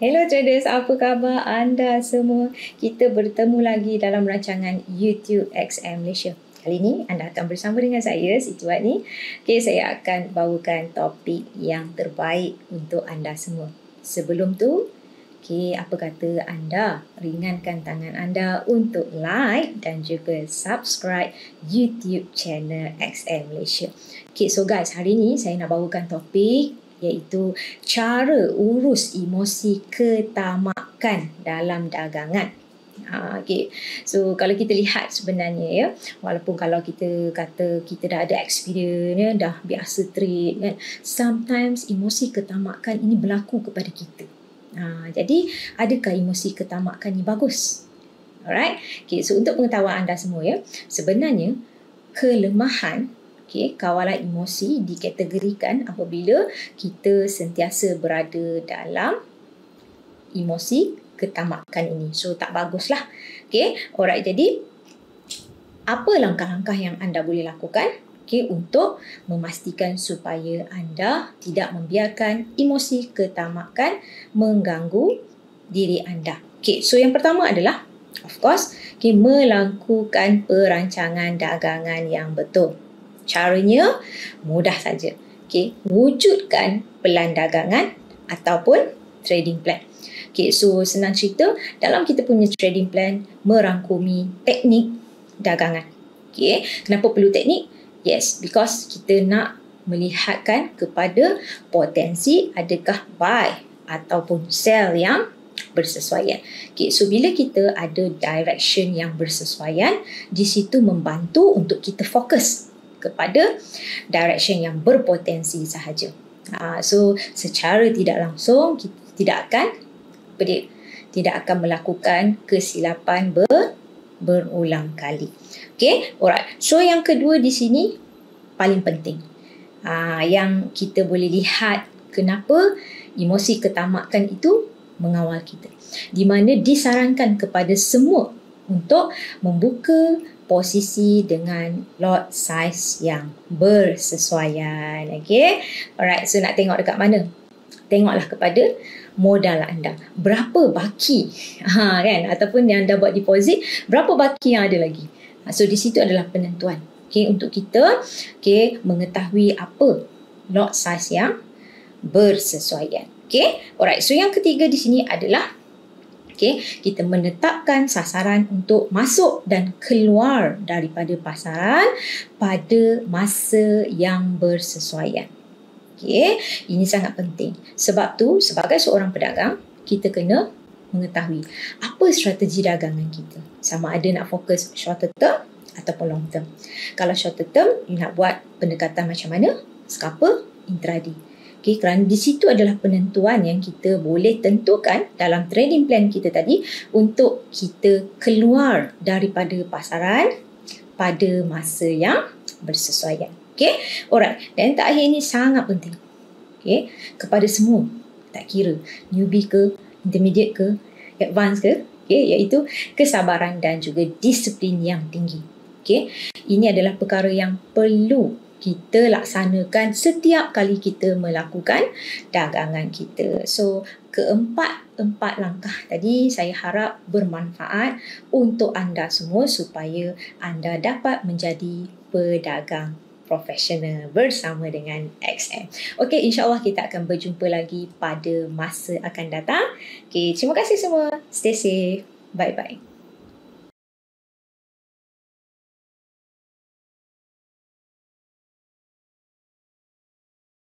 Hello traders, apa khabar anda semua? Kita bertemu lagi dalam rancangan YouTube XM Malaysia. Kali ini anda akan bersama dengan saya, Siti Wadni. Okay, saya akan bawakan topik yang terbaik untuk anda semua. Sebelum tu, apa kata anda ringankan tangan anda untuk like dan juga subscribe YouTube channel XM Malaysia. Okay, so guys, hari ini saya nak bawakan topik iaitu cara urus emosi ketamakan dalam dagangan. So kalau kita lihat sebenarnya walaupun kalau kita kata kita dah ada experience dah biasa trade kan, sometimes emosi ketamakan ini berlaku kepada kita. Jadi adakah emosi ketamakan ini bagus? Alright. So untuk pengetahuan anda semua sebenarnya kelemahan kawalan emosi dikategorikan apabila kita sentiasa berada dalam emosi ketamakan ini. So tak baguslah. Alright, jadi apa langkah-langkah yang anda boleh lakukan untuk memastikan supaya anda tidak membiarkan emosi ketamakan mengganggu diri anda. So yang pertama adalah of course melakukan perancangan dagangan yang betul. Caranya mudah saja. Wujudkan pelan dagangan ataupun trading plan. So senang cerita, dalam kita punya trading plan merangkumi teknik dagangan. Kenapa perlu teknik? Yes, because kita nak melihatkan kepada potensi adakah buy ataupun sell yang bersesuaian. So bila kita ada direction yang bersesuaian, di situ membantu untuk kita fokus kepada direction yang berpotensi sahaja. So secara tidak langsung kita tidak akan melakukan kesilapan berulang kali. Alright. So yang kedua di sini paling penting. Yang kita boleh lihat kenapa emosi ketamakan itu mengawal kita. Di mana disarankan kepada semua untuk membuka posisi dengan lot size yang bersesuaian. Alright, so nak tengok dekat mana? Tengoklah kepada modal anda. Berapa baki kan? Ataupun yang anda buat deposit, berapa baki yang ada lagi? So di situ adalah penentuan untuk kita mengetahui apa lot size yang bersesuaian. Alright, so yang ketiga di sini adalah kita menetapkan sasaran untuk masuk dan keluar daripada pasaran pada masa yang bersesuaian. Ini sangat penting. Sebab tu, sebagai seorang pedagang, kita kena mengetahui apa strategi dagangan kita. Sama ada nak fokus short term ataupun long term. Kalau short term, you nak buat pendekatan macam mana? Scalper, intraday. Kerana di situ adalah penentuan yang kita boleh tentukan dalam trading plan kita tadi untuk kita keluar daripada pasaran pada masa yang bersesuaian. Alright. Dan terakhir ini sangat penting. Kepada semua, tak kira newbie ke, intermediate ke, advance ke, iaitu kesabaran dan juga disiplin yang tinggi. Ini adalah perkara yang perlu kita laksanakan setiap kali kita melakukan dagangan kita. So, keempat langkah tadi saya harap bermanfaat untuk anda semua supaya anda dapat menjadi pedagang profesional bersama dengan XM. InsyaAllah kita akan berjumpa lagi pada masa akan datang. Terima kasih semua. Stay safe. Bye-bye.